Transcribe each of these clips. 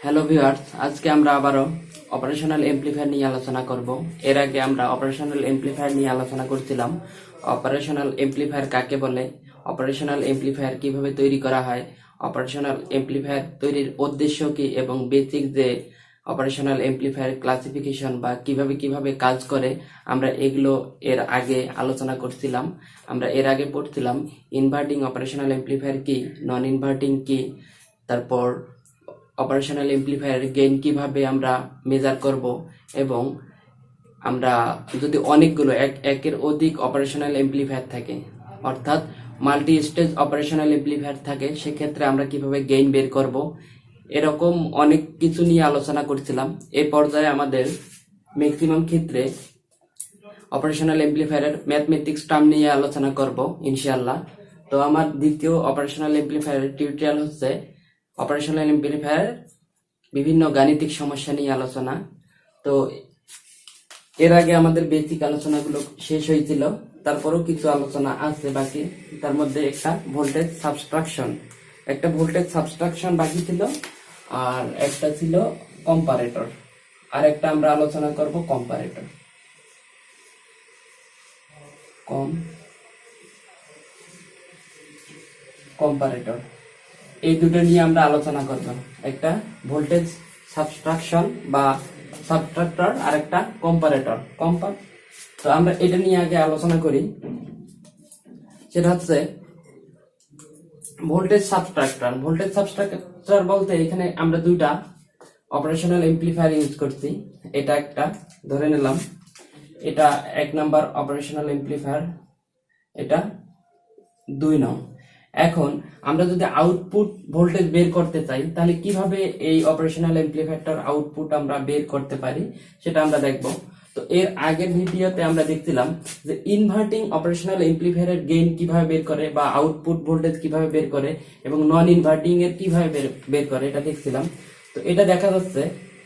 Hello viewers, আজকে আমরা আবারও অপারেশনাল এমপ্লিফায়ার নিয়ে আলোচনা করব। এর আগে আমরা অপারেশনাল এমপ্লিফায়ার নিয়ে আলোচনা করছিলাম। অপারেশনাল এমপ্লিফায়ার কাকে বলে, অপারেশনাল এমপ্লিফায়ার কিভাবে তৈরি করা হয়, অপারেশনাল এমপ্লিফায়ার তৈরির উদ্দেশ্য কি এবং বেসিক যে অপারেশনাল এমপ্লিফায়ার ক্লাসিফিকেশন বা কিভাবে কাজ করে, আমরা এগুলো এর আগে আলোচনা করছিলাম। আমরা এর আগে পড়ছিলাম ইনভার্টিং অপারেশনাল এমপ্লিফায়ার কি, নন ইনভার্টিং কি, তারপর অপারেশনাল এমপ্লিফায়ার গেইন কিভাবে আমরা মেজার করব, এবং আমরা যদি অনেকগুলো একের অধিক অপারেশনাল এমপ্লিফায়ার থাকে, অর্থাৎ মাল্টি স্টেজ অপারেশনাল এমপ্লিফায়ার থাকে, সেক্ষেত্রে আমরা কিভাবে গেইন বের করব, এরকম অনেক কিছু নিয়ে আলোচনা করছিলাম। এই পর্যায়ে আমাদের ম্যাক্সিমাম ক্ষেত্রে অপারেশনাল এমপ্লিফায়ারের ম্যাথমেটিক্স টার্ম নিয়ে আলোচনা করব ইনশাআল্লাহ। তো আমার দ্বিতীয় অপারেশনাল এমপ্লিফায়ারের টিউটোরিয়াল হচ্ছে অপারেশনাল এমপ্লিফায়ার বিভিন্ন গাণিতিক সমস্যা নিয়ে আলোচনা। তো এর আগে আমাদের বেসিক আলোচনাগুলো শেষ হয়েছিল, তারপরেও কিছু আলোচনা আছে বাকি। তার মধ্যে একটা ভোল্টেজ সাবস্ট্রাকশন বাকি ছিল, আর একটা ছিল কম্পারেটর, আর একটা আমরা আলোচনা করব কম্পারেটর। এই দুটো নিয়ে আমরা আলোচনা করব, একটা ভোল্টেজ সাবস্ট্রাকশন বা সাবট্রাক্টর আর একটা কম্পারেটর। তো আমরা এটা নিয়ে আগে আলোচনা করি। সেটা হচ্ছে ভোল্টেজ সাবস্ট্রাক্টর বলতে এখানে আমরা দুইটা অপারেশনাল এমপ্লিফায়ার ইউজ করছি। এটা একটা ধরে নিলাম, এটা 1 নাম্বার অপারেশনাল এমপ্লিফায়ার, এটা 2 নং। এখন আমরা যদি আউটপুট ভোল্টেজ বের করতে চাই, তাহলে কিভাবে এই অপারেশনাল এমপ্লিফায়ারটার আউটপুট আমরা বের করতে পারি সেটা আমরা দেখব। তো এর আগের ভিডিওতে আমরা দেখছিলাম যে ইনভার্টিং অপারেশনাল এমপ্লিফায়ারের গেইন কিভাবে বের করে বা আউটপুট ভোল্টেজ কিভাবে বের করে এবং নন ইনভার্টিং এর কিভাবে বের করে, এটা দেখছিলাম। তো এটা দেখা যাচ্ছে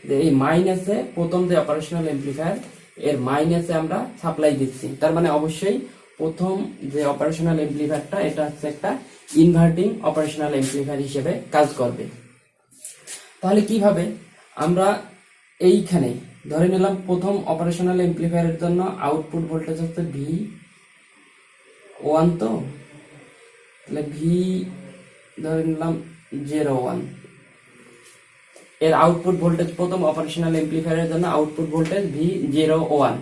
যে এই মাইনাসে প্রথম যে অপারেশনাল এমপ্লিফায়ার, এর মাইনাসে আমরা সাপ্লাই দিচ্ছি, তার মানে অবশ্যই প্রথম যে অপারেশনাল এমপ্লিফায়ারটা এটা হচ্ছে একটা ইনভার্টিং অপারেশনাল এমপ্লিফায়ার হিসেবে কাজ করবে। তাহলে কিভাবে আমরা এইখানে ধরে নিলাম প্রথম অপারেশনাল এমপ্লিফায়ারের জন্য আউটপুট ভোল্টেজ হচ্ছে V1, তো তাহলে ভি ধরে নিলাম 01, এর আউটপুট ভোল্টেজ প্রথম অপারেশনাল এমপ্লিফায়ারের জন্য আউটপুট ভোল্টেজ V01।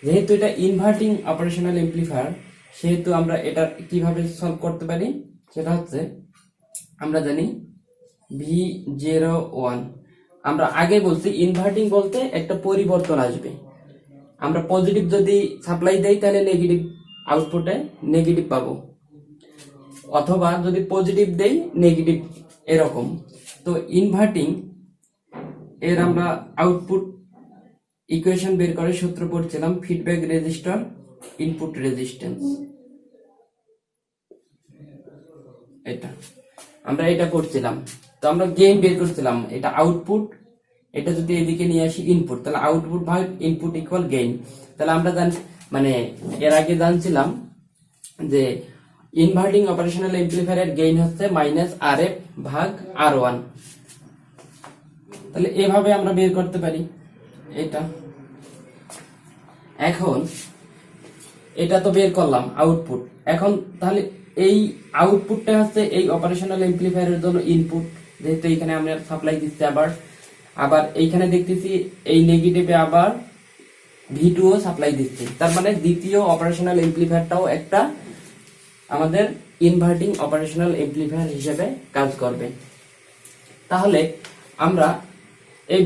যেহেতু এটা ইনভার্টিং অপারেশনাল এমপ্লিফায়ার, সেহেতু আমরা এটা কিভাবে সলভ করতে পারি, সেটা হচ্ছে আমরা জানি V01, আমরা আগে বলছি ইনভার্টিং বলতে একটা পরিবর্তন আসবে। আমরা পজিটিভ যদি সাপ্লাই দেই তাহলে নেগেটিভ আউটপুটে নেগেটিভ পাবো, অথবা যদি পজিটিভ দেই নেগেটিভ, এরকম। তো ইনভার্টিং এর আমরা আউটপুট ইকুয়েশন বের করে সূত্র পড়ছিলাম ফিডব্যাক রেজিস্টর ইনপুট রেজিস্ট্যান্স, আমরা এটা করছিলাম। তো আমরা গেইন বের করছিলাম, এটা আউটপুট, এটা যদি এদিকে নিয়ে আসি ইনপুট, তাহলে আউটপুট ভাগ ইনপুট ইকুয়াল গেইন। তাহলে আমরা এর আগে জানছিলাম যে ইনভার্টিং অপারেশনাল এমপ্লিফায়ারের গেইন হচ্ছে -RF ভাগ R1। তাহলে এভাবে আমরা বের করতে পারি এটা। এখন এটা তো বের করলাম আউটপুট। এখন তাহলে এই আউটপুটটা হচ্ছে এই অপারেশনাল এমপ্লিফায়ারের জন্য ইনপুট, যেহেতু এখানে আমরা সাপ্লাই দিচ্ছি, আবার এইখানে দেখতেছি এই নেগেটিভে আবার V2 সাপ্লাই দিচ্ছি, তার মানে দ্বিতীয় অপারেশনাল এমপ্লিফায়ারটাও একটা আমাদের ইনভার্টিং অপারেশনাল এমপ্লিফায়ার হিসেবে কাজ করবে। তাহলে আমরা এই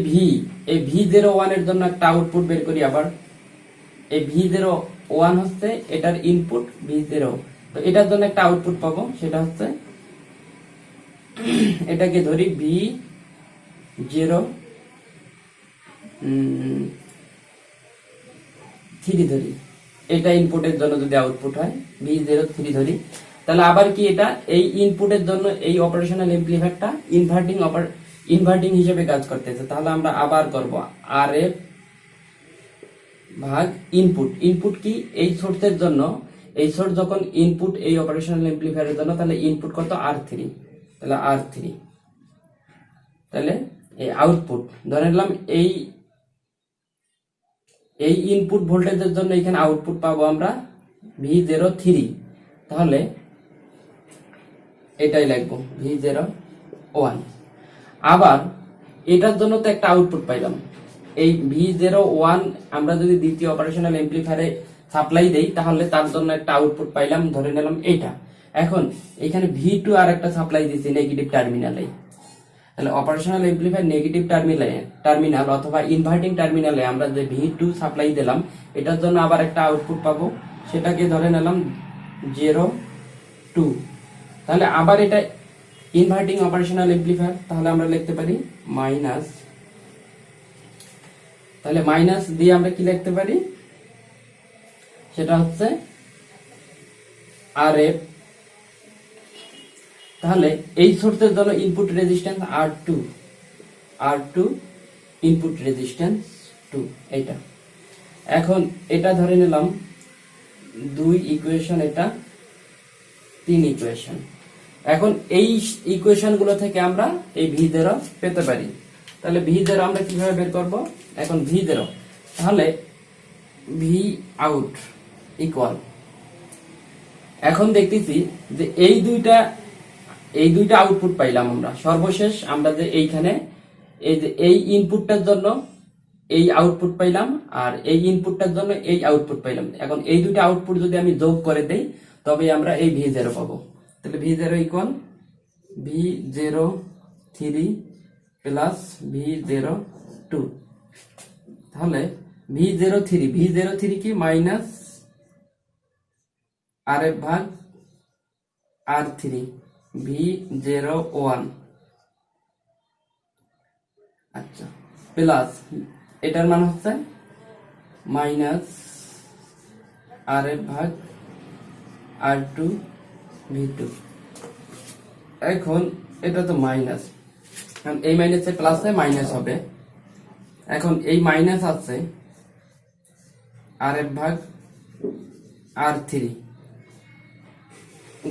V01 এর জন্য একটা আউটপুট বের করি। আবার এই V01 হচ্ছে এটার ইনপুট V0, তো এটার জন্য একটা আউটপুট পাবো, সেটা হচ্ছে এটাকে ধরি V03 ধরি, এটা ইনপুটের জন্য যদি আউটপুট হয় V03 ধরি, তাহলে আবার কি এটা এই ইনপুটের জন্য এই অপারেশনাল এমপ্লিফায়ারটা ইনভার্টিং হিসেবে কাজ করতেছে। তাহলে আমরা আবার করব RF ভাগ ইনপুট কি এই সোর্সের জন্য, এই সোর্স যখন ইনপুট এই অপারেশনাল এমপ্লিফায়ারের জন্য, তাহলে ইনপুট কত R3, তাহলে R3, তাহলে এই আউটপুট ধরে নিলাম এই এই ইনপুট ভোল্টেজের জন্য এখানে আউটপুট পাবো আমরা V03। তাহলে এটাই লিখবো V01। আবার এটার জন্য তো একটা আউটপুট পাইলাম, এই V01 আমরা যদি দ্বিতীয় অপারেশনাল এমপ্লিফায়ারে সাপ্লাই দেই তাহলে তার জন্য একটা আউটপুট পাইলাম, ধরে নিলাম এইটা। এখন এখানে V2 আর একটা সাপ্লাই দিচ্ছি নেগেটিভ টার্মিনালে। তাহলে অপারেশনাল এমপ্লিফায়ার নেগেটিভ টার্মিনাল অথবা ইনভার্টিং টার্মিনালে আমরা যে V2 সাপ্লাই দিলাম এটার জন্য আবার একটা আউটপুট পাবো, সেটাকে ধরে নিলাম 02। তাহলে আবার এটা ইনভার্টিং অপারেশনাল এমপ্লিফায়ার, তাহলে আমরা লিখতে পারি মাইনাস। তাহলে মাইনাস দিয়ে আমরা কি লিখতে পারি, সেটা হচ্ছে RF। তাহলে এই সোর্সের জন্য input resistance R2 input resistance 2 এটা। এখন এটা ধরে নিলাম 2 ইকুয়েশন, এটা 3 ইকুয়েশন। এখন এই ইকুয়েশন গুলো থেকে আমরা এই V0 পেতে পারি। তাহলে V0 আমরা কিভাবে বের করব, এখন V0 তাহলে V আউট ইকুয়াল, এখন দেখতেছি যে এই দুইটা আউটপুট পাইলাম আমরা। সর্বশেষ আমরা যে এইখানে এই যে এই ইনপুটটার জন্য এই আউটপুট পাইলাম আর এই ইনপুটটার জন্য এই আউটপুট পাইলাম। এখন এই দুইটা আউটপুট যদি আমি যোগ করে দেই তবে আমরা এই V0 পাবো। তাহলে V0 equal V03 plus V02। তাহলে V03 কি মাইনাস RF ভাগ R3 V01। আচ্ছা, প্লাস এটার মান হচ্ছে মাইনাস RF ভাগ R2 V2। এখন এটা তো মাইনাস, এই মাইনাসে প্লাসে মাইনাস হবে। এখন এই মাইনাস আছে RF ভাগ R3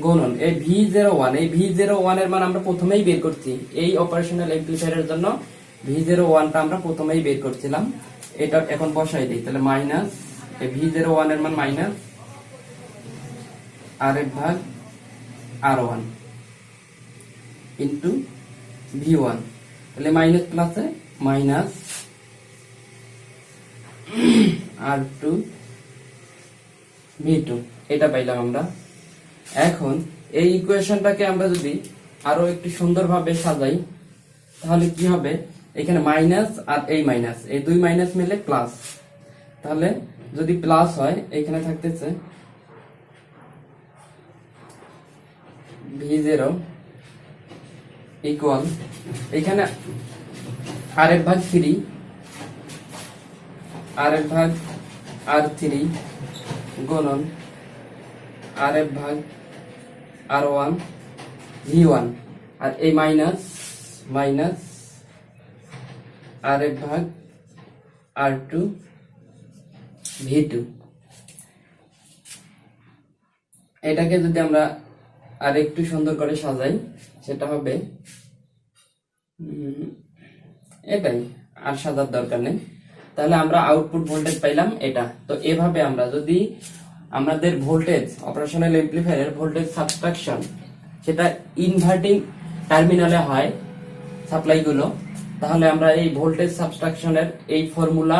গুণন এই V01। এই V01 এর মান আমরা প্রথমেই বের করছি, এই অপারেশনাল এমপ্লিফায়ারের জন্য V01টা আমরা প্রথমেই বের করছিলাম। এটা এখন বসাই দিই, তাহলে মাইনাস এই V01 এর মান মাইনাস RF ভাগ R1 ইন্টু V1। তাহলে মাইনাস প্লাসে মাইনাস R2 V2 এটা পাইলাম আমরা। এখন এই ইকুয়েশনটাকে আমরা যদি আরো একটু সুন্দরভাবে সাজাই তাহলে কি হবে, এখানে মাইনাস আর এই মাইনাস, এই দুই মাইনাস মিলে প্লাস। তাহলে যদি প্লাস হয় এখানে থাকতেছে V0 ইকুয়াল, এখানে RF ভাগ 3 RF ভাগ R3 গুণন RF ভাগ R1 V1 আর এই মাইনাস RF ভাগ R2 V2। এটাকে যদি আমরা আর একটু সুন্দর করে সাজাই সেটা হবে এটাই, আর সাজার দরকার নেই। তাহলে আমরা আউটপুট ভোল্টেজ পাইলাম এটা। তো এভাবে আমরা যদি আমাদের ভোল্টেজ অপারেশনাল এমপ্লিফায়ারের ভোল্টেজ সাবট্রাকশন সেটা ইনভার্টিং টার্মিনালে হয় সাপ্লাই গুলো, তাহলে আমরা এই ভোল্টেজ সাবট্রাকশনের এই ফর্মুলা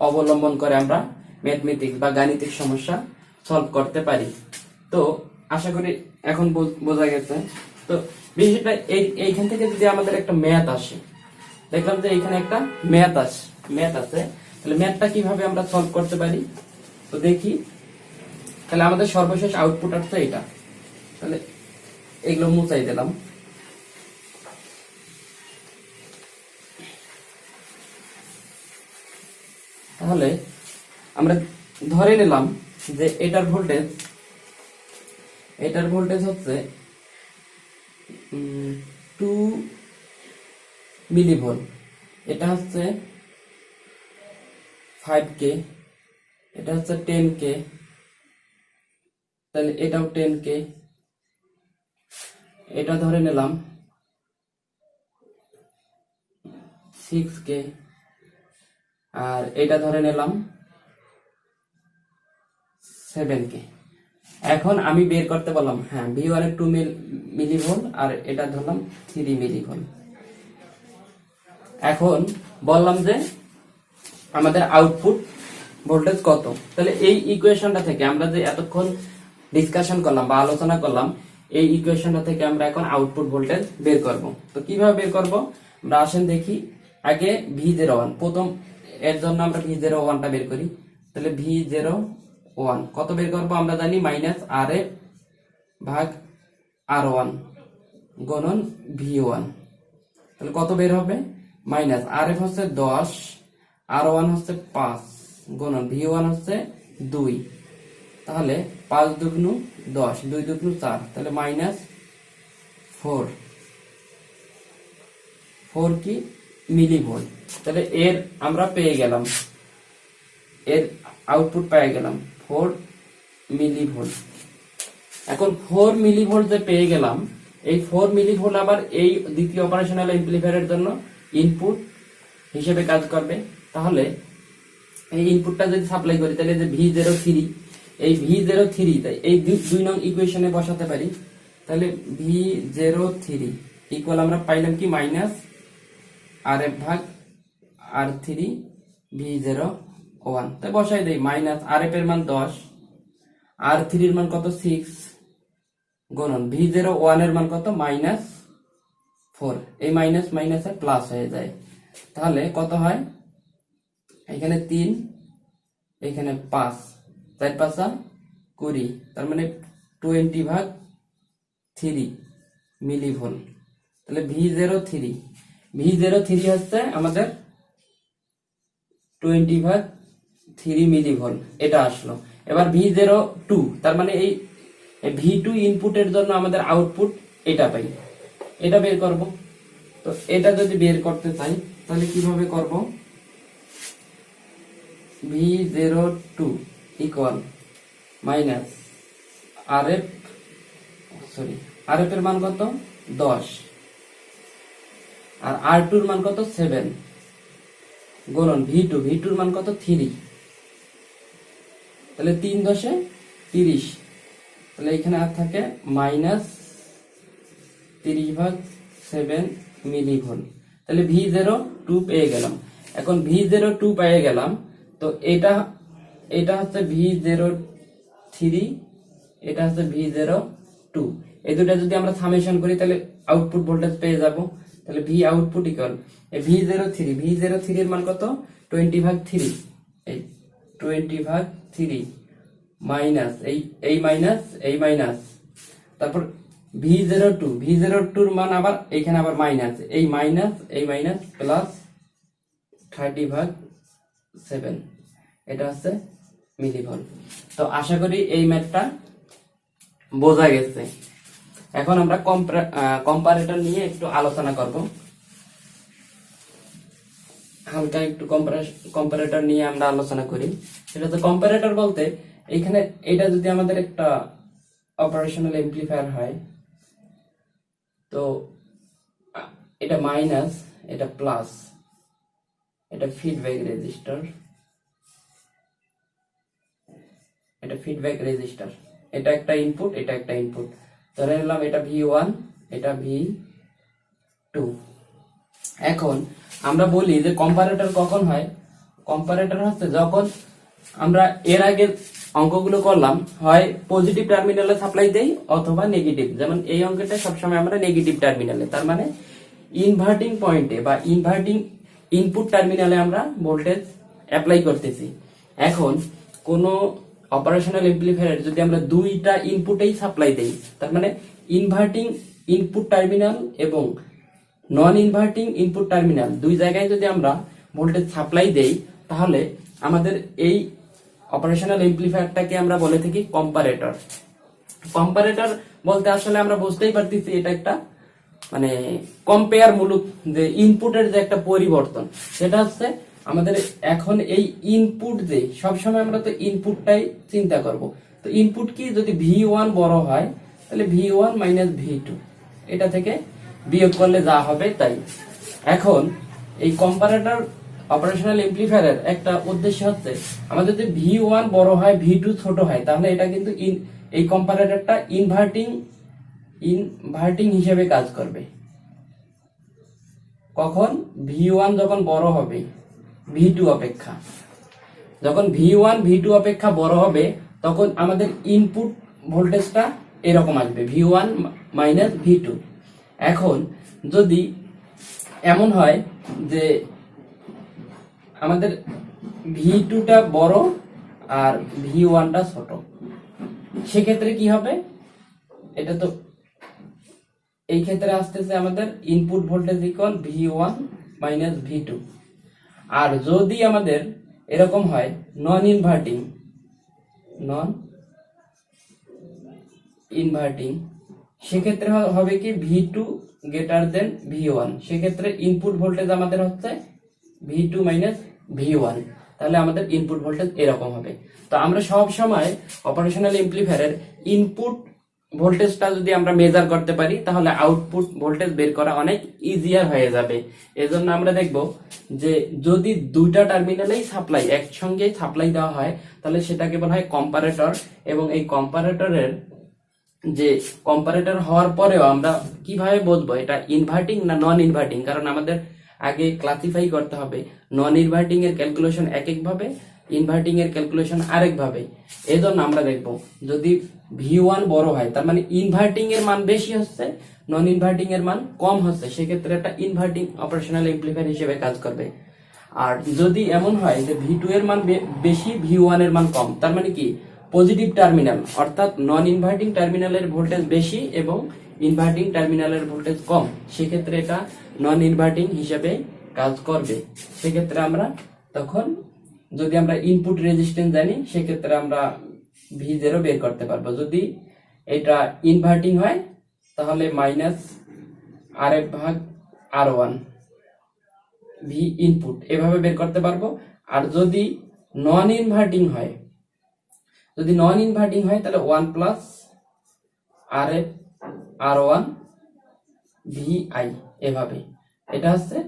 অবলম্বন করে আমরা ম্যাথমেটিক্স বা গাণিতিক সমস্যা সলভ করতে পারি। তো আশা করি এখন বোঝা গেছে। তো বিষয়টা এইখান থেকে যদি আমাদের একটা ম্যাথ আসে, দেখলাম যে এখানে একটা ম্যাথ আছে, তাহলে ম্যাথটা কিভাবে আমরা সলভ করতে পারি তো দেখি। তাহলে আমাদের সর্বশেষ আউটপুট আসছে এটা, তাহলে এগুলো মুছাই দিলাম। তাহলে আমরা ধরে নিলাম যে এটার ভোল্টেজ হচ্ছে 2 মিলিভোল্ট, এটা হচ্ছে 5K, এটা হচ্ছে 10K, তাহলে এটাও 10K, এটা ধরে নিলাম 6k, আর এটা ধরে নিলাম 7k। এখন আমি বের করতে বললাম, হ্যাঁ V1 এর 2 মিলিভোল্ট আর এটা ধরলাম 3 মিলিভোল্ট। এখন বললাম যে আমাদের আউটপুট ভোল্টেজ কত, তাহলে এই ইকুয়েশনটা থেকে আমরা যে এতক্ষণ ডিসকাশন করলাম বা আলোচনা করলাম, এই ইকুয়েশনটা থেকে আমরা এখন আউটপুট ভোল্টেজ বের করব। তো কিভাবে বের করব আমরা আসেন দেখি। আগে V01 প্রথম, এর জন্য আমরা V01টা বের করি। তাহলে V01 কত বের করব আমরা জানি, -RF ভাগ R1 গুণন V1। তাহলে কত বের হবে, RF হচ্ছে 10, R1 হচ্ছে 5 গুণন V1 হচ্ছে 2। তাহলে 5 দুগুণ 10, 2 দুগুণ 4, তাহলে -4 কি মিলিভোল্ট। তাহলে এর আমরা পেয়ে গেলাম, এর আউটপুট পেয়ে গেলাম 4 মিলিভোল্ট। এখন 4 মিলিভোল্ট যে পেয়ে গেলাম, এই 4 মিলিভোল্ট আবার এই দ্বিতীয় অপারেশনাল অ্যাম্প্লিফায়ারের জন্য ইনপুট হিসেবে কাজ করবে। তাহলে এই ইনপুটটা যদি সাপ্লাই করি, তাহলে যে V03, এই V03 এই 2 নং ইকুয়েশনে বসাতে পারি। তাহলে V03 ইকুয়াল আমরা পাইলাম কি -RF ভাগ R3 V01। তাই বসাই দেই, -RF এর মান 10, R3 এর মান কত 6 গুণন V01 এর মান কত -4। এই মাইনাস মাইনাসে প্লাস হয়ে যায়। তাহলে কত হয়, এখানে 3, এখানে 5, 4 5 20, তার মানে 20 ভাগ 3 মিলিভোল্ট। তাহলে V03 হচ্ছে আমাদের 20 ভাগ 3 মিলিভোল্ট, এটা আসলো। এবার V02, তার মানে এই V2 ইনপুটের জন্য আমাদের আউটপুট এটা পাই, এটা বের করব। তো এটা যদি বের করতে চাই তাহলে কিভাবে করব, V02 ইকুয়াল RF এর মান কত 10 আর R2 এর মান কত 7 গুণন V2 এর মান কত 3। তাহলে 3 10 30, তাহলে এখানে আর থাকে -30 ভাগ 7 মিলিভোল্ট। তাহলে V02 পেয়ে গেলাম। এখন V02 পেয়ে গেলাম, তো এটা হচ্ছে V03, এটা হচ্ছে V02। এই দুটো যদি আমরা সামেশন করি তাহলে আউটপুট ভোল্টেজ পেয়ে যাব। তাহলে V আউটপুট ইকুয়াল V03 এর মান কত 20 ভাগ 3, এই 20 ভাগ 3 মাইনাস এই মাইনাস, তারপর V02 এর মান আবার এখানে আবার মাইনাস, এই মাইনাস প্লাস 30 ভাগ 7, এটা হচ্ছে মিলিভোল্ট। তো আশা করি এই ম্যাথটা বোঝা গেছে। এখন আমরা কম্পারেটর নিয়ে একটু আলোচনা করব। হালকা একটু কম্পারেটর নিয়ে আমরা আলোচনা করি। সেটা তো কম্পারেটর বলতে, এখানে এটা যদি আমাদের একটা অপারেশনাল এমপ্লিফায়ার হয়, তো এটা মাইনাস, এটা প্লাস, এটা ফিডব্যাক রেজিস্টার, এটা একটা ইনপুট, এটা একটা ইনপুট। ধরে নিলাম এটা V1, এটা V2। এখন আমরা বলি যে কম্পারেটর কখন হয়, কম্পারেটর হচ্ছে যখন আমরা এর আগে অঙ্কগুলো করলাম, হয় পজিটিভ টার্মিনালে সাপ্লাই দেই অথবা নেগেটিভ। যেমন এই অঙ্কটা সবসময় আমরা নেগেটিভ টার্মিনালে, তার মানে ইনভার্টিং পয়েন্টে বা ইনভার্টিং ইনপুট টার্মিনালে আমরা ভোল্টেজ অ্যাপ্লাই করতেছি। এখন কোন অপারেশনাল এমপ্লিফায়ার যদি আমরা দুইটা ইনপুটেই সাপ্লাই দেই, তার মানে ইনভার্টিং ইনপুট টার্মিনাল এবং নন ইনভার্টিং ইনপুট টার্মিনাল দুই জায়গায় যদি আমরা ভোল্টেজ সাপ্লাই দেই, তাহলে আমাদের এই অপারেশনাল এমপ্লিফায়ারটাকে আমরা বলে থাকি কম্পারেটর। কম্পারেটর বলতে আসলে আমরা বুঝতেই পারতেছি এটা একটা মানে কম্পেয়ার মূলক, যে ইনপুটের যে একটা পরিবর্তন, সেটা হচ্ছে আমাদের এখন এই ইনপুট যে সবসময় আমরা তো ইনপুটটাই চিন্তা করব। তো ইনপুট কি, যদি V1 বড় হয় তাহলে V1 মাইনাস V2, এটা থেকে বিয়োগ করলে যা হবে তাই। এখন এই কম্পারেটর অপারেশনাল এমপ্লিফায়ারের একটা উদ্দেশ্য হচ্ছে আমাদের যদি V1 বড় হয় V2 ছোট হয় তাহলে এটা কিন্তু এই কম্পারেটরটা ইনভার্টিং হিসেবে কাজ করবে। কখন? V1 যখন বড় হবে V2 অপেক্ষা, যখন V1 V2 অপেক্ষা বড় হবে তখন আমাদের ইনপুট ভোল্টেজটা এরকম আসবে V1 মাইনাস V2। এখন যদি এমন হয় যে আমাদের V2টা বড় আর V1টা ছোট, সেক্ষেত্রে কি হবে? এটা তো এই ক্ষেত্রে আসতেছে আমাদের input voltage equal V1 minus V2। আর যদি আমাদের এরকম হয় নন ইনভার্টিং, সেক্ষেত্রে হবে কি V2 গ্রেটার দেন V1, সেক্ষেত্রে ইনপুট ভোল্টেজ আমাদের হচ্ছে V2 মাইনাস V1, তাহলে আমাদের ইনপুট ভোল্টেজ এরকম হবে। তো আমরা সব সময় অপারেশনাল এমপ্লিফায়ারের ইনপুট ভোল্টেজটা যদি আমরা মেজার করতে পারি তাহলে আউটপুট ভোল্টেজ বের করা অনেক ইজিয়ার হয়ে যাবে। এজন্য আমরা দেখব যে যদি দুইটা টার্মিনালেই সাপ্লাই একসঙ্গে সাপ্লাই দেওয়া হয় তাহলে সেটাকে বলা হয় কম্পারেটর, এবং এই কম্পারেটর হওয়ার পরেও আমরা কিভাবে বুঝবো এটা ইনভার্টিং না নন ইনভার্টিং, কারণ আমাদের আগে ক্লাসিফাই করতে হবে নন ইনভার্টিং এর ক্যালকুলেশন একভাবে, ইনভার্টিং এর ক্যালকুলেশন আরেকভাবে। এজন্য আমরা দেখব যদি V1 বড় হয় তার মানে ইনভার্টিং এর মান বেশি হচ্ছে, নন ইনভার্টিং এর মান কম হচ্ছে, সেক্ষেত্রে একটা ইনভার্টিং অপারেশনাল এমপ্লিফায়ার হিসেবে কাজ করবে। আর যদি এমন হয় যে V2 এর মান বেশি V1 এর মান কম, তার মানে কি পজিটিভ টার্মিনাল অর্থাৎ নন ইনভার্টিং টার্মিনালের ভোল্টেজ বেশি এবং ইনভার্টিং টার্মিনালের ভোল্টেজ কম, সেক্ষেত্রে এটা নন ইনভার্টিং হিসেবে কাজ করবে। সেক্ষেত্রে আমরা তখন যদি আমরা ইনপুট রেজিস্ট্যান্স জানি সেক্ষেত্রে আমরা V0 বের করতে পারবো। যদি এটা ইনভার্টিং হয় তাহলে মাইনাস RF ভাগ R1 V ইনপুট এভাবে বের করতে পারবো। আর যদি নন ইনভার্টিং হয় তাহলে 1 প্লাস RF R1 VI এভাবে, এটা হচ্ছে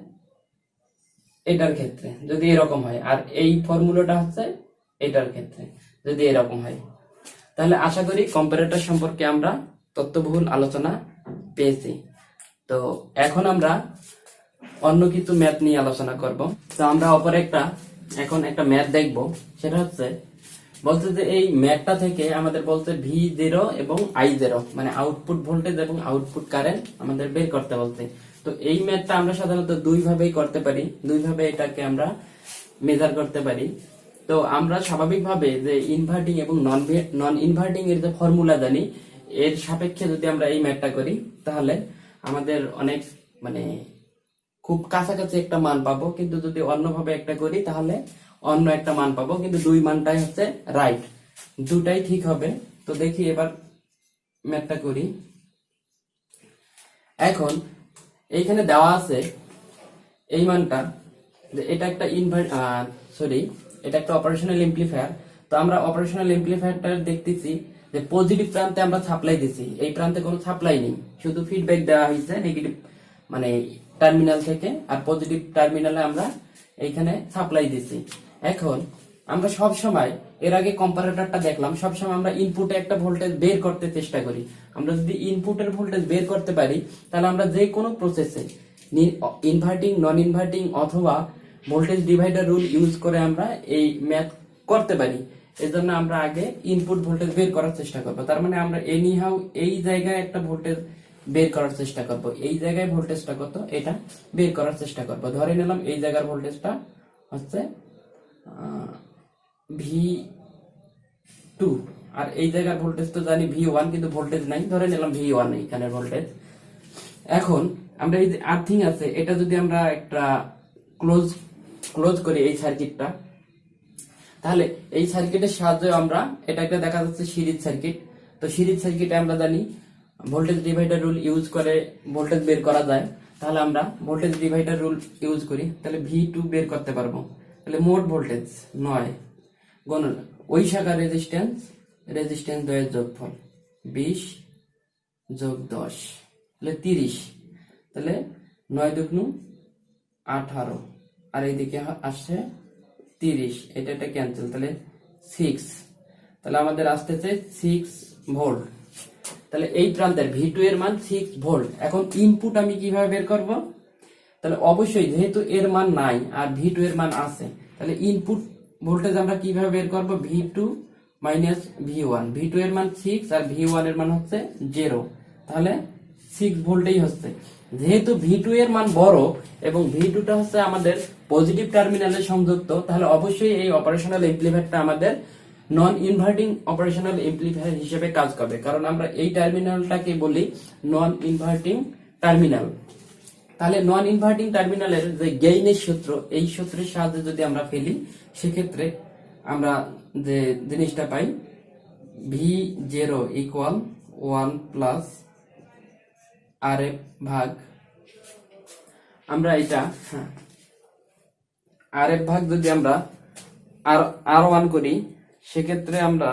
এটার ক্ষেত্রে যদি এরকম হয়, আর এই ফর্মুলাটা হচ্ছে এটার ক্ষেত্রে যদি এরকম হয়। তাহলে আশা করি কম্পারেটর সম্পর্কে আমরা তথ্যবহুল আলোচনা পেয়েছি। তো এখন আমরা অন্য কিছু ম্যাথ নিয়ে আলোচনা করব। তো আমরা এখন একটা ম্যাথ দেখব, সেটা হচ্ছে বলছে যে এই ম্যাথটা থেকে আমাদের বলছে V0 এবং I0 মানে আউটপুট ভোল্টেজ এবং আউটপুট কারেন্ট আমাদের বের করতে বলছে। তো এই ম্যাথটা আমরা সাধারণত দুইভাবেই করতে পারি, দুইভাবে এটাকে আমরা মেজার করতে পারি। তো আমরা স্বাভাবিকভাবে যে ইনভার্টিং এবং নন ইনভার্টিং এর যে ফর্মুলা জানি এর সাপেক্ষে যদি আমরা এই ম্যাথটা করি তাহলে আমাদের অনেক খুব কাছাকাছি একটা মান পাবো, কিন্তু যদি অন্যভাবে একটা করি তাহলে অন্য একটা মান পাবো, কিন্তু দুই মানটাই হচ্ছে রাইট, দুটাই ঠিক হবে। তো দেখি এবার ম্যাথটা করি। এখন এইখানে দেওয়া আছে এই মানটা, এটা একটা এটা একটা অপারেশনাল এমপ্লিফায়ার। তো আমরা অপারেশনাল এমপ্লিফায়ারটা দেখতেছি যে পজিটিভ প্রান্তে আমরা সাপ্লাই দিছি, এই প্রান্তে কোনো সাপ্লাই নেই, শুধু ফিডব্যাক দেওয়া হয়েছে নেগেটিভ টার্মিনাল থেকে, আর পজিটিভ টার্মিনালে আমরা এইখানে সাপ্লাই দিছি। এখন আমরা সব সময় এর আগে কম্পারেটরটা দেখলাম, সবসময় আমরা ইনপুটে একটা ভোল্টেজ বের করতে চেষ্টা করি। আমরা যদি ইনপুটের ভোল্টেজ বের করতে পারি তাহলে আমরা যে কোনো প্রসেসে ইনভার্টিং নন ইনভার্টিং অথবা ভোল্টেজ ডিভাইডার রুল ইউজ করে আমরা এই ম্যাথ করতে পারি। এজন্য আমরা আগে ইনপুট ভোল্টেজ বের করার চেষ্টা করব। তার মানে আমরা এনিহাউ এই জায়গায় একটা ভোল্টেজ বের করার চেষ্টা করব, এই জায়গায় ভোল্টেজটা কত এটা বের করার চেষ্টা করব। ধরে নিলাম এই জায়গার ভোল্টেজটা হচ্ছে V2 আর এই জায়গার ভোল্টেজ তো জানি V1, কিন্তু ভোল্টেজ নাই, ধরে নিলাম V1 এইখানের ভোল্টেজ। এখন আমরা এই যে আর্থিং আছে এটা যদি আমরা একটা ক্লোজ করি এই সার্কিটটা, তাহলে এই সার্কিটের সাহায্যে আমরা এটা একটা দেখা যাচ্ছে সিরিজ সার্কিট। তো সিরিজ সার্কিটে আমরা জানি ভোল্টেজ ডিভাইডার রুল ইউজ করে ভোল্টেজ বের করা যায়। তাহলে আমরা ভোল্টেজ ডিভাইডার রুল ইউজ করি, তাহলে V2 বের করতে পারবো। তাহলে মোট ভোল্টেজ 9 গুণন ওই শাখার রেজিস্ট্যান্স 2 এর যোগফল 20 যোগ 10 তাহলে 30, তাহলে 9 দুগুণ 18 আর এইদিকে আসছে 30, এটা ক্যান্সেল, তাহলে 6, তাহলে আমাদের আসতেছে 6 ভোল্ট। তাহলে এই প্রান্তের V2 এর মান 6 ভোল্ট। এখন ইনপুট আমি কিভাবে বের করব? তাহলে অবশ্যই যেহেতু এর মান নাই আর V2 এর মান আছে, তাহলে ইনপুট ভোল্টেজ আমরা কিভাবে বের করব? V2 মাইনাস V1, V2 এর মান 6 আর V1 এর মান হচ্ছে 0, তাহলে 6 ভোল্টেই হচ্ছে। যেহেতু V2 এর মান বড় এবং V2 টা হচ্ছে আমাদের পজিটিভ টার্মিনালে সংযুক্ত, তাহলে অবশ্যই এই অপারেশনাল এমপ্লিফায়ারটা আমাদের নন ইনভার্টিং অপারেশনাল এমপ্লিফায়ার হিসেবে কাজ করবে, কারণ আমরা এই টার্মিনালটাকে বলি নন ইনভার্টিং টার্মিনাল। তাহলে নন ইনভার্টিং টার্মিনালের যে গেইনের সূত্র, এই সূত্রের সাহায্যে যদি আমরা ফেলি, সেক্ষেত্রে আমরা যে জিনিসটা পাই V0 ইকুয়াল 1 প্লাস RF ভাগ, আমরা এটা RF ভাগ যদি আমরা R1 করি, সেক্ষেত্রে আমরা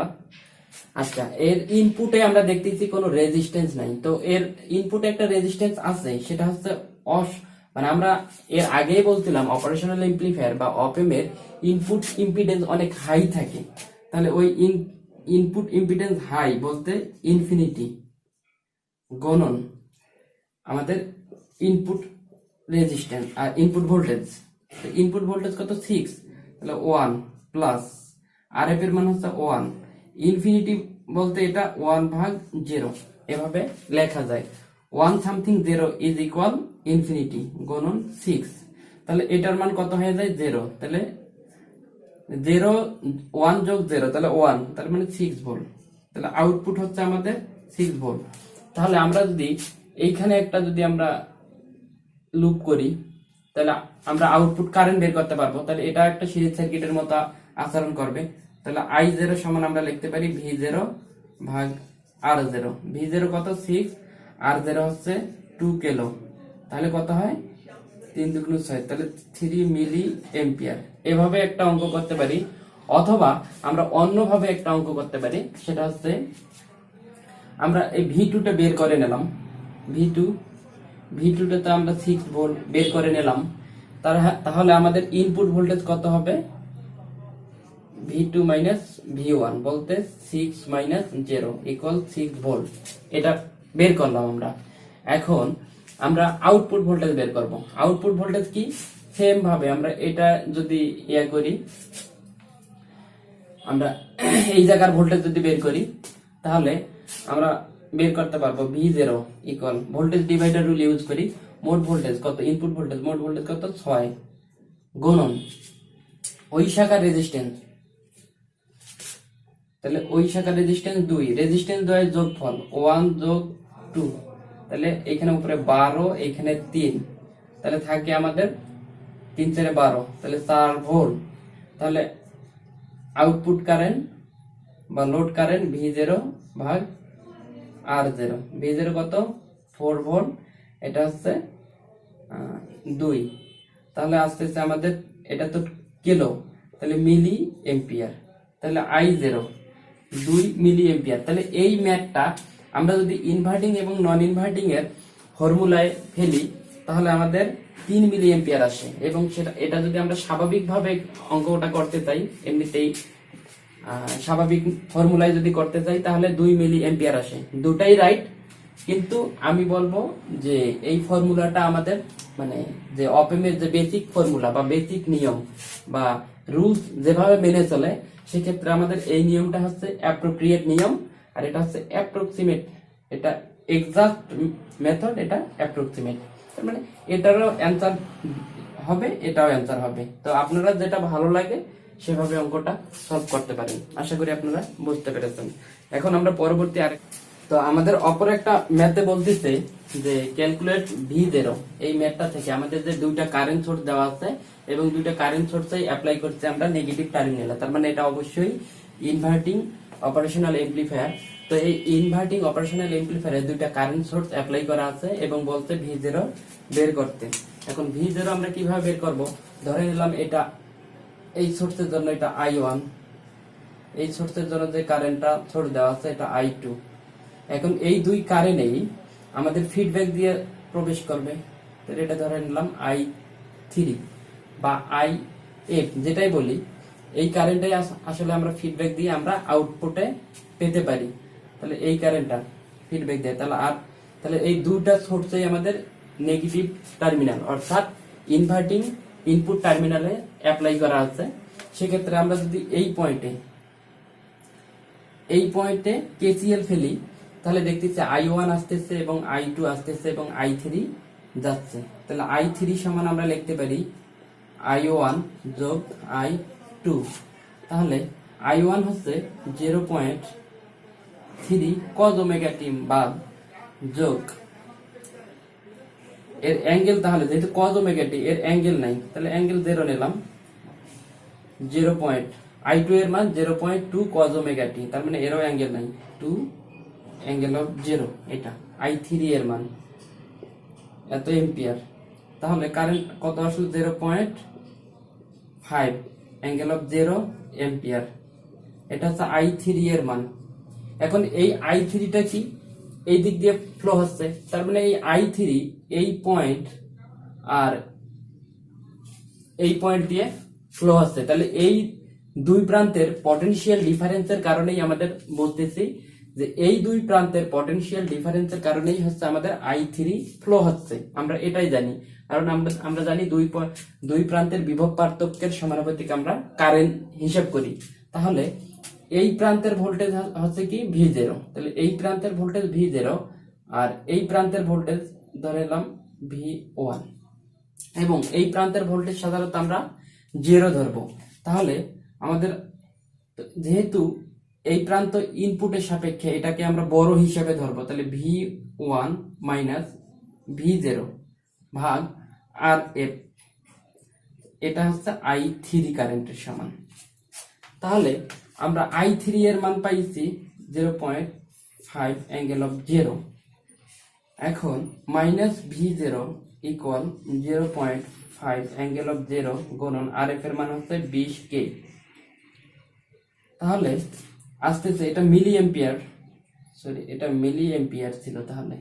আচ্ছা এর ইনপুটে আমরা দেখতেছি কোনো রেজিস্ট্যান্স নাই, তো এর ইনপুটে একটা রেজিস্ট্যান্স আছে, সেটা হচ্ছে মানে আমরা এর আগেই বলছিলাম অপারেশনাল এমপ্লিফায়ার বা অপএম এর ইনপুট ইম্পিডেন্স অনেক হাই থাকে। তাহলে ওই ইনপুট ইম্পিডেন্স হাই বলতে ইনফিনিটি গুণন আমাদের ইনপুট রেজিস্ট্যান্স আর ইনপুট ভোল্টেজ কত 6, তাহলে 1 প্লাস RF এর মান হচ্ছে 1, ইনফিনিটি বলতে এটা 1 ভাগ 0, এভাবে লেখা যায় 1 সামথিং 0 ইজ ইকুয়াল ইনফিনিটি গুণন 6, তাহলে এটার মান কত হয়ে যায় 0, তাহলে 0 1 যোগ 0 তাহলে 1, তার মানে 6 ভোল্ট, তাহলে আউটপুট হচ্ছে আমাদের 6 ভোল্ট। তাহলে আমরা যদি এইখানে একটা যদি আমরা লুপ করি, তাহলে আমরা আউটপুট কারেন্ট বের করতে পারবো। তাহলে এটা একটা সিরিজ সার্কিটের মতো আচরণ করবে। তাহলে I0 সমান আমরা লিখতে পারি V0 ভাগ R0, V0 কত 6, R0 হচ্ছে 2 কিলো, তাহলে কত হয় 3 দুগুণ 6, তাহলে 3 মিলি এম্পিয়ার। এভাবে একটা অঙ্ক করতে পারি, অথবা আমরা অন্যভাবে একটা অঙ্ক করতে পারি, সেটা হচ্ছে আমরা এই V2 টা বের করে নিলাম, V2 টা আমরা 6 ভোল্ট বের করে নিলাম, তাহলে আমাদের ইনপুট ভোল্টেজ কত হবে? V2 মাইনাস V1 বলতে 6 মাইনাস 0 ইকুয়াল 6 ভোল্ট, এটা বের করলাম আমরা। এখন আমরা আউটপুট ভোল্টেজ বের করব। আউটপুট ভোল্টেজ কি? সেম ভাবে আমরা এটা যদি করি, আমরা এই জায়গার ভোল্টেজ যদি বের করি, তাহলে আমরা বের করতে পারবো V0 equal voltage divider rule use করি, মোট ভোল্টেজ কত, ইনপুট ভোল্টেজ মোট ভোল্টেজ কত 6 গুণন ওই শাখার রেজিস্ট্যান্স, তাহলে ওই শাখার রেজিস্ট্যান্স 2, রেজিস্ট্যান্স 2 এর যোগফল 1 যোগ 2, তাহলে এখানে উপরে 12, এখানে 3, তাহলে থাকে আমাদের 3 4 12, তাহলে 4 ভোল্ট। তাহলে আউটপুট কারেন্ট বা লোড কারেন্ট V0 ভাগ R0, V0 কত 4 ভোল্ট, এটা হচ্ছে 2, তাহলে আসতেছে আমাদের এটা তো কিলো, তাহলে মিলি এম্পিয়ার, তাহলে I0 2 মিলি এম্পিয়ার। তাহলে এই ম্যাথটা আমরা যদি ইনভার্টিং এবং নন ইনভার্টিং এর ফর্মুলায় ফেলি, তাহলে আমাদের 3 মিলি এম্পিয়ার আসে, এবং এটা যদি আমরা স্বাভাবিকভাবে অঙ্কটা করতে চাই, এমনিতেই স্বাভাবিক ফর্মুলায় যদি করতে চাই, তাহলে 2 মিলি এম্পিয়ার আসে। দুটাই রাইট, কিন্তু আমি বলবো যে এই ফর্মুলাটা আমাদের মানে যে অপএম এর যে বেসিক ফর্মুলা বা বেসিক নিয়ম বা রুলস যেভাবে মেনে চলে, সেক্ষেত্রে আমাদের এই নিয়মটা হচ্ছে অ্যাপ্রোপ্রিয়েট নিয়ম, আর এটা হচ্ছে অ্যাপ্রক্সিমেট, এটা এক্সাক্ট মেথড, এটা অ্যাপ্রক্সিমেট, তার মানে এটারও অ্যান্সার হবে, এটাও অ্যান্সার হবে। তো আপনারা যেটা ভালো লাগে সেভাবে অঙ্কটা সলভ করতে পারেন। আশা করি আপনারা বুঝতে পেরেছেন। এখন আমরা পরবর্তী তো আমাদের অপর একটা ম্যাথে বলতেছে যে ক্যালকুলেট V0, এই ম্যাথটা থেকে আমাদের যে দুইটা কারেন্ট সোর্স দেওয়া আছে এবং দুইটা কারেন্ট সোর্সই অ্যাপ্লাই করছে আমরা নেগেটিভ টার্মিনালে, তার মানে এটা অবশ্যই ইনভার্টিং অপারেশনাল এমপ্লিফায়ার। তো এই ইনভার্টিং অপারেশনাল এমপ্লিফায়ারে দুইটা কারেন্ট সোর্স অ্যাপ্লাই করা আছে এবং বলতে V0 বের করতে। এখন V0 আমরা কিভাবে বের করব? ধরে নিলাম এটা এই সোর্সের জন্য এটা I1, এই সোর্সের জন্য যে কারেন্টটা সোর্স দেওয়া আছে এটা I2। এখন এই দুই কারেন্টেই আমাদের ফিডব্যাক দিয়ে প্রবেশ করবে, তাহলে এটা ধরে নিলাম থ্রি বা আই এফ যেটাই বলি, এই কারেন্টটাই আসলে আমরা ফিডব্যাক দিয়ে আমরা আউটপুটে পেতে পারি। তাহলে এই কারেন্টটা ফিডব্যাক দেয়, তাহলে এই দুটা সোর্সেই আমাদের নেগেটিভ টার্মিনাল অর্থাৎ ইনভার্টিং ইনপুট টার্মিনালে অ্যাপ্লাই করা আছে। সেক্ষেত্রে আমরা যদি এই পয়েন্টে কেসিএল ফেলি, তাহলে দেখতেছি I1 আসতেছে এবং I2 আসতেছে এবং I3 যাচ্ছে। তাহলে I3 সমান আমরা লিখতে পারি I1 যোগ I2। তাহলে I1 হচ্ছে 0.3 cos ওমেগা টি বাদ যোগ এর অ্যাঙ্গেল, তাহলে যেহেতু cos ওমেগা টি এর অ্যাঙ্গেল নাই, তাহলে অ্যাঙ্গেল 0 নিলাম, 0. I2 এর মান 0.2 cos ওমেগা টি, তার মানে এরও অ্যাঙ্গেল নাই, 2 অ্যাঙ্গেল অফ 0। এটা I3 এর মান এত এম্পিয়ার। তাহলে কারেন্ট কত আসলে 0.5 অ্যাঙ্গেল অফ 0 এম্পিয়ার। এটা হচ্ছে I3 এর মান। এখন এই I3টা কি, এই দিক দিয়ে ফ্লো হচ্ছে, তার মানে এই I3 এই পয়েন্ট আর এই পয়েন্ট দিয়ে ফ্লো হচ্ছে। তাহলে এই দুই প্রান্তের পটেনশিয়াল ডিফারেন্সের কারণেই আমাদের বলতেছি যে এই দুই প্রান্তের পটেনশিয়াল ডিফারেন্সের কারণেই হচ্ছে আমাদের I3 ফ্লো হচ্ছে। আমরা এটাই জানি, কারণ আমরা জানি দুই প্রান্তের বিভব পার্থক্যের সমানুপাতিক আমরা কারেন্ট হিসাব করি। তাহলে এই প্রান্তের ভোল্টেজ হচ্ছে কি V0, তাহলে এই প্রান্তের ভোল্টেজ V0 আর এই প্রান্তের ভোল্টেজ ধরে নিলাম V1 এবং এই প্রান্তের ভোল্টেজ সাধারণত আমরা 0 ধরবো। তাহলে আমাদের যেহেতু এই প্রান্ত ইনপুটের সাপেক্ষে এটাকে আমরা বড় হিসাবে ধরবো, তাহলে V1 মাইনাস V0 ভাগ আর এফ, এটা হচ্ছে I3 কারেন্টের সমান। তাহলে আমরা I3 এর মান পাইছি 0.5 অ্যাঙ্গেল অফ 0। এখন minus V0 equal 0.5 angle of 0 গুণন RF এর মান হচ্ছে 20K। তাহলে আসতেছে এটা মিলি এম্পিয়ার, সরি এটা মিলি এম্পিয়ার ছিল, তাহলে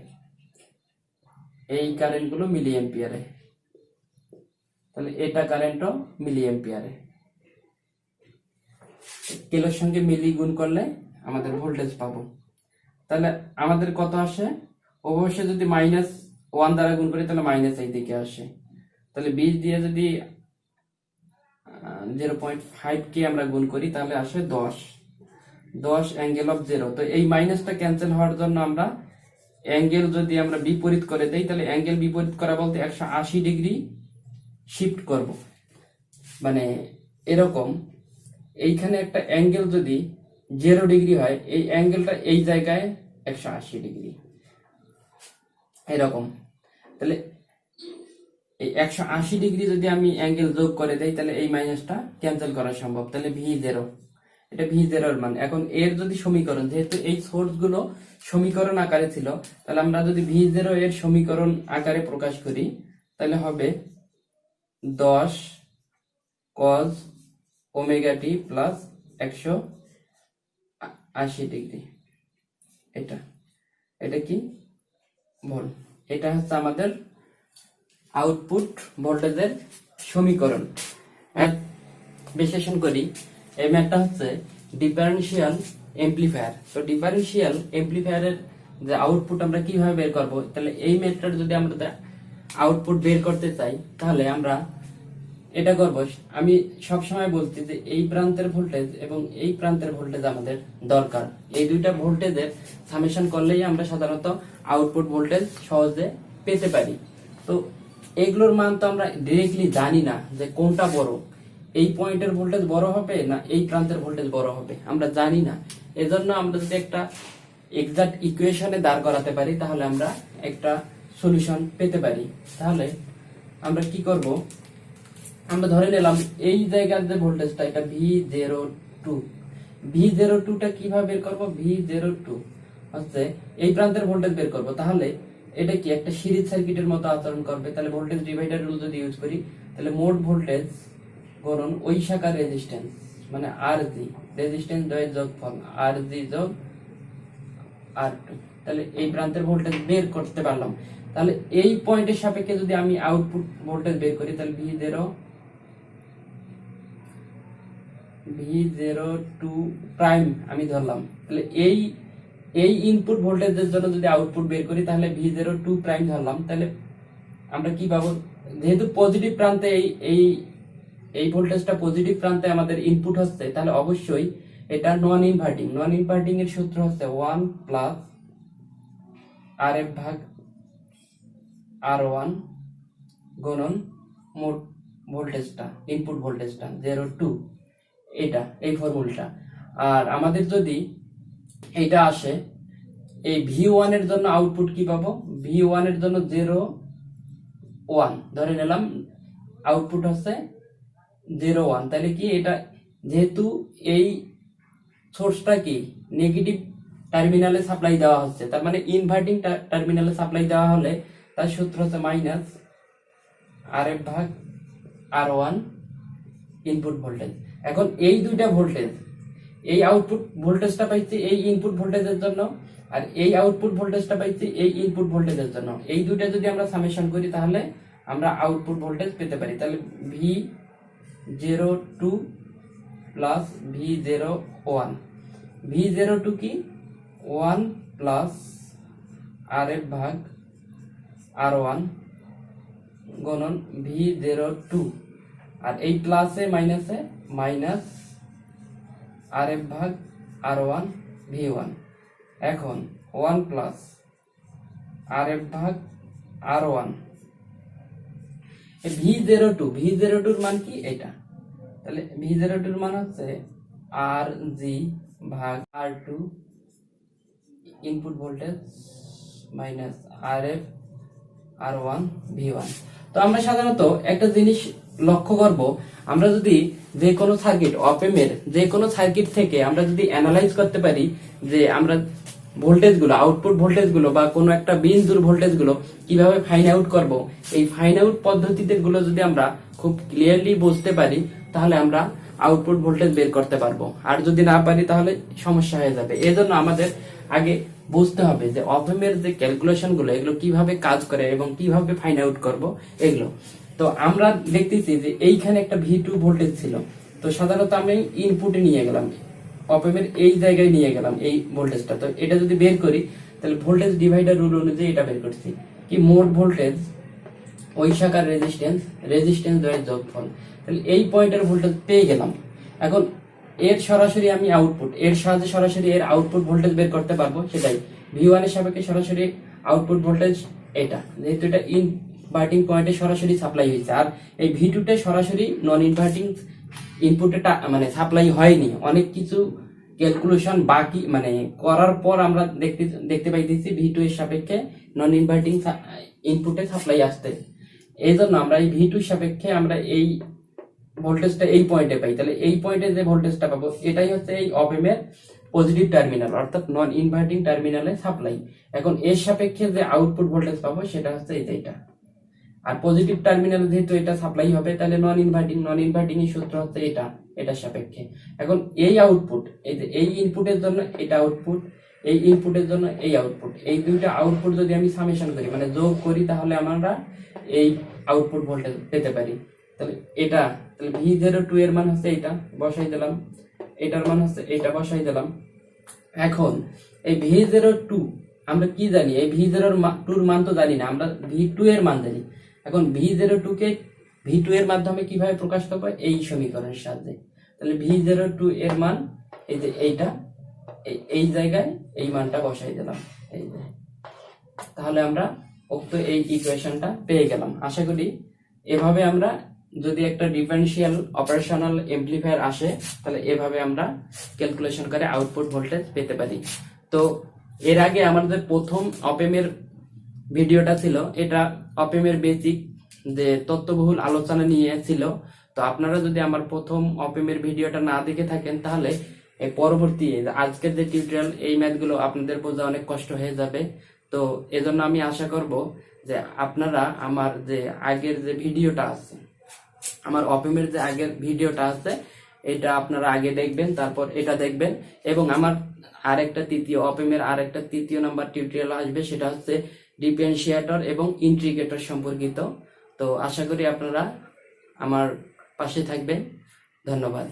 এই কারেন্ট গুলো মিলি এম্পিয়ারে, তাহলে এটা কারেন্টও মিলি এম্পিয়ারে। কিলোর সঙ্গে মিলি গুণ করলে আমাদের ভোল্টেজ পাবো। তাহলে আমাদের কত আসে, অবশ্যই যদি -1 দ্বারা গুণ করি তাহলে মাইনাস এই দিকে আসে। তাহলে 20 দিয়ে যদি 0.5 কে আমরা গুণ করি তাহলে আসে 10 অ্যাঙ্গেল অফ 0। তো এই মাইনাসটা ক্যান্সেল হওয়ার জন্য আমরা অ্যাঙ্গেল যদি আমরা বিপরীত করে দেই, তাহলে অ্যাঙ্গেল বিপরীত করা বলতে 180 ডিগ্রি শিফট করব। মানে এরকম এইখানে একটা অ্যাঙ্গেল যদি 0 ডিগ্রি হয়, এই অ্যাঙ্গেলটা এই জায়গায় 180 ডিগ্রি এরকম। তাহলে এই 180 ডিগ্রি যদি আমি অ্যাঙ্গেল যোগ করে দেই, তাহলে এই মাইনাসটা ক্যান্সেল করা সম্ভব। তাহলে V0, এটা V0 এর মান। এখন এর যদি সমীকরণ, যেহেতু এই সোর্স গুলো সমীকরণ আকারে ছিল, তাহলে আমরা যদি V0 এর সমীকরণ আকারে প্রকাশ করি তাহলে হবে 10 cos omega t plus 180 degree. এটা কি ভোল্ট, এটা হচ্ছে আমাদের আউটপুট ভোল্টেজের সমীকরণ। বিশ্লেষণ করি, এই ম্যাথটা হচ্ছে ডিফারেনশিয়াল এমপ্লিফায়ার। তো ডিফারেনশিয়াল এমপ্লিফায়ারের যে আউটপুট আমরা কিভাবে বের করব, তাহলে এই ম্যাথটার যদি আমরা আউটপুট বের করতে চাই তাহলে আমরা এটা করব। আমি সব সময় বলছি যে এই প্রান্তের ভোল্টেজ এবং এই প্রান্তের ভোল্টেজ আমাদের দরকার। এই দুইটা ভোল্টেজের সামেশন করলেই আমরা সাধারণত আউটপুট ভোল্টেজ সহজে পেতে পারি। তো এগুলোর মান তো আমরা ডিরেক্টলি জানি না যে কোনটা বড়, এই পয়েন্টের ভোল্টেজ বড় হবে না এই প্রান্তের ভোল্টেজ বড় হবে, আমরা জানি না। এজন্য আমরা যদি একটা এক্সাক্ট ইকুয়েশনে দাঁড় করাতে পারি তাহলে আমরা একটা সলিউশন পেতে পারি। তাহলে আমরা কি করব, আমরা ধরে নিলাম এই জায়গার যে ভোল্টেজটা এটা V02 টা কিভাবে বের করব, V02 হচ্ছে এই প্রান্তের ভোল্টেজ বের করব। তাহলে এটা কি একটা সিরিজ সার্কিটের মতো আচরণ করবে। তাহলে ভোল্টেজ ডিভাইডার রুল যদি ইউজ করি, তাহলে মোট ভোল্টেজ গুণন ওই শাখার রেজিস্ট্যান্স, মানে RG, রেজিস্ট্যান্স দ্বয়ের যোগফল RG যোগ R2। তাহলে এই প্রান্তের ভোল্টেজ বের করতে পারলাম। তাহলে এই পয়েন্টের সাপেক্ষে যদি আমি আউটপুট ভোল্টেজ বের করি তাহলে V02 প্রাইম আমি ধরলাম, তাহলে এই ইনপুট ভোল্টেজের জন্য যদি আউটপুট বের করি তাহলে V02 প্রাইম ধরলাম, তাহলে আমরা কি পাবো, যেহেতু পজিটিভ প্রান্তে এই ভোল্টেজটা পজিটিভ প্রান্তে আমাদের ইনপুট হচ্ছে, তাহলে অবশ্যই এটা নন ইনভার্টিং এর সূত্র হচ্ছে 1 প্লাস RF ভাগ R1 গুণন মোট ভোল্টেজটা, ইনপুট ভোল্টেজটা 02, এটা এই ফর্মুলাটা। আর আমাদের যদি এটা আসে, এই V1 এর জন্য আউটপুট কি পাবো, V1 এর জন্য 01 ধরে নিলাম, আউটপুট হচ্ছে 01, তাহলে কি এটা যেহেতু এই সোর্সটা কি নেগেটিভ টার্মিনালে সাপ্লাই দেওয়া হচ্ছে, তার মানে ইনভার্টিং টার্মিনালে সাপ্লাই দেওয়া হলে তার সূত্র হচ্ছে মাইনাস RF ভাগ R1 ইনপুট ভোল্টেজ। এখন এই দুইটা ভোল্টেজ, এই আউটপুট ভোল্টেজটা পাইছি এই ইনপুট ভোল্টেজের জন্য, আর এই আউটপুট ভোল্টেজটা পাইছি এই ইনপুট ভোল্টেজের জন্য। এই দুইটা যদি আমরা সামেশন করি তাহলে আমরা আউটপুট ভোল্টেজ পেতে পারি। তাহলে V02 প্লাস V01, V02 কি 1 প্লাস RF ভাগ R1 গুণন V02, আর এই প্লাসে মাইনাসে মাইনাস RF ভাগ R1 V1। এখন 1 প্লাস RF ভাগ R1 V02 এর মান কি এটা, তাহলে V02 এর মান হচ্ছে RG ভাগ R2 input voltage minus RF R1 V1। তো আমরা সাধারণত একটা জিনিস লক্ষ্য করব, আমরা যদি যে কোনো সার্কিট অপেমের যে কোনো সার্কিট থেকে আমরা যদি অ্যানালাইজ করতে পারি যে আমরা ভোল্টেজগুলো, আউটপুট ভোল্টেজগুলো বা কোনো একটা বিন্দুর ভোল্টেজগুলো কিভাবে ফাইন্ড আউট করব, এই ফাইন্ড আউট পদ্ধতিতে গুলো যদি আমরা খুব ক্লিয়ারলি বুঝতে পারি তাহলে আমরা আউটপুট ভোল্টেজ বের করতে পারবো। আর যদি না পারি তাহলে সমস্যা হয়ে যাবে। এজন্য আমাদের আগে বুঝতে হবে যে অপেমের যে ক্যালকুলেশন গুলো এগুলো কিভাবে কাজ করে এবং কিভাবে ফাইন্ড আউট করব এগুলো। তো আমরা দেখতেছি যে এইখানে একটা V2 ভোল্টেজ ছিল, তো সাধারণত আমি ইনপুটে নিয়ে গেলাম, অপেমের এই জায়গায় নিয়ে গেলাম এই ভোল্টেজটা। তো এটা যদি বের করি তাহলে ভোল্টেজ ডিভাইডার রুল অনুযায়ী এটা বের করছি কি মোট ভোল্টেজ ওই শাখার রেজিস্ট্যান্স দ্বয়ের যোগফল। তাহলে এই পয়েন্টের ভোল্টেজ পেয়ে গেলাম। এখন এর সরাসরি আমি আউটপুট, এর সাহায্যে সরাসরি এর আউটপুট ভোল্টেজ বের করতে পারবো, সেটাই V1 এর সাপেক্ষে সরাসরি আউটপুট ভোল্টেজ এটা, যেহেতু এটা ইনভার্টিং পয়েন্টে সরাসরি সাপ্লাই হয়েছে, আর এই V2 তে সরাসরি নন ইনভার্টিং ইনপুটে মানে সাপ্লাই হয়নি, অনেক কিছু ক্যালকুলেশন বাকি মানে করার পর আমরা দেখতে পাইতেছি V2 এর সাপেক্ষে নন ইনভার্টিং ইনপুটে সাপ্লাই আসতে। এই জন্য আমরা এই V2 এর সাপেক্ষে আমরা এই ভোল্টেজটা এই পয়েন্টে পাই। তাহলে এই পয়েন্টে যে ভোল্টেজটা পাবো এটাই হচ্ছে এই অপেমের পজিটিভ টার্মিনাল, অর্থাৎ নন ইনভার্টিং টার্মিনালে সাপ্লাই। এখন এর সাপেক্ষে যে আউটপুট ভোল্টেজ পাবো সেটা হচ্ছে এইটা, আর পজিটিভ টার্মিনাল যেহেতু এটা সাপ্লাই হবে তাহলে নন ইনভার্টিং এর সূত্র হচ্ছে এটার সাপেক্ষে। এখন এই আউটপুট, এই যে এই ইনপুটের জন্য এটা আউটপুট, এই ইনপুটের জন্য এই আউটপুট, এই দুইটা আউটপুট যদি আমি সামেশন করি মানে যোগ করি তাহলে আমরা এই আউটপুট ভোল্টেজ পেতে পারি। তাহলে এটা, তাহলে V02 এর মান হচ্ছে এটা বসাই দিলাম, এটার মান হচ্ছে এটা বসাই দিলাম। এখন এই V02 আমরা কি জানি, এই V02 এর মান তো জানি না, আমরা V2 এর মান জানি। এখন V02 কে V2 এর মাধ্যমে কিভাবে প্রকাশ করব, এই সমীকরণের সাহায্যে। তাহলে V02 এর মান এই যে এইটা, এই জায়গায় এই মানটা বসাই দিলাম, এই যে, তাহলে আমরা উক্ত এই ইকুয়েশনটা পেয়ে গেলাম। আশা করি এভাবে আমরা যদি একটা ডিফারেন্সিয়াল অপারেশনাল এমপ্লিফায়ার আসে তাহলে এভাবে আমরা ক্যালকুলেশন করে আউটপুট ভোল্টেজ পেতে পারি। তো এর আগে আমাদের প্রথম অপেমের ভিডিওটা ছিল, এটা অপেমের বেসিক যে তত্ত্ববহুল আলোচনা নিয়ে ছিল। তো আপনারা যদি আমার প্রথম অপেমের ভিডিওটা না দেখে থাকেন তাহলে পরবর্তী আজকের যে টিউটোরিয়াল এই ম্যাথগুলো আপনাদের বোঝা অনেক কষ্ট হয়ে যাবে। তো এজন্য আমি আশা করব যে আপনারা আমার যে আগের যে ভিডিওটা আছে, আমার অপেমের যে আগের ভিডিওটা আছে এটা আপনারা আগে দেখবেন, তারপর এটা দেখবেন, এবং আমার আরেকটা তৃতীয় অপেমের আরেকটা তৃতীয় নাম্বার টিউটোরিয়াল আসবে, সেটা হচ্ছে ডিফারেন্সিয়েটর এবং ইন্টিগ্রেটর সম্পর্কিত। তো আশা করি আপনারা আমার পাশে থাকবেন। ধন্যবাদ।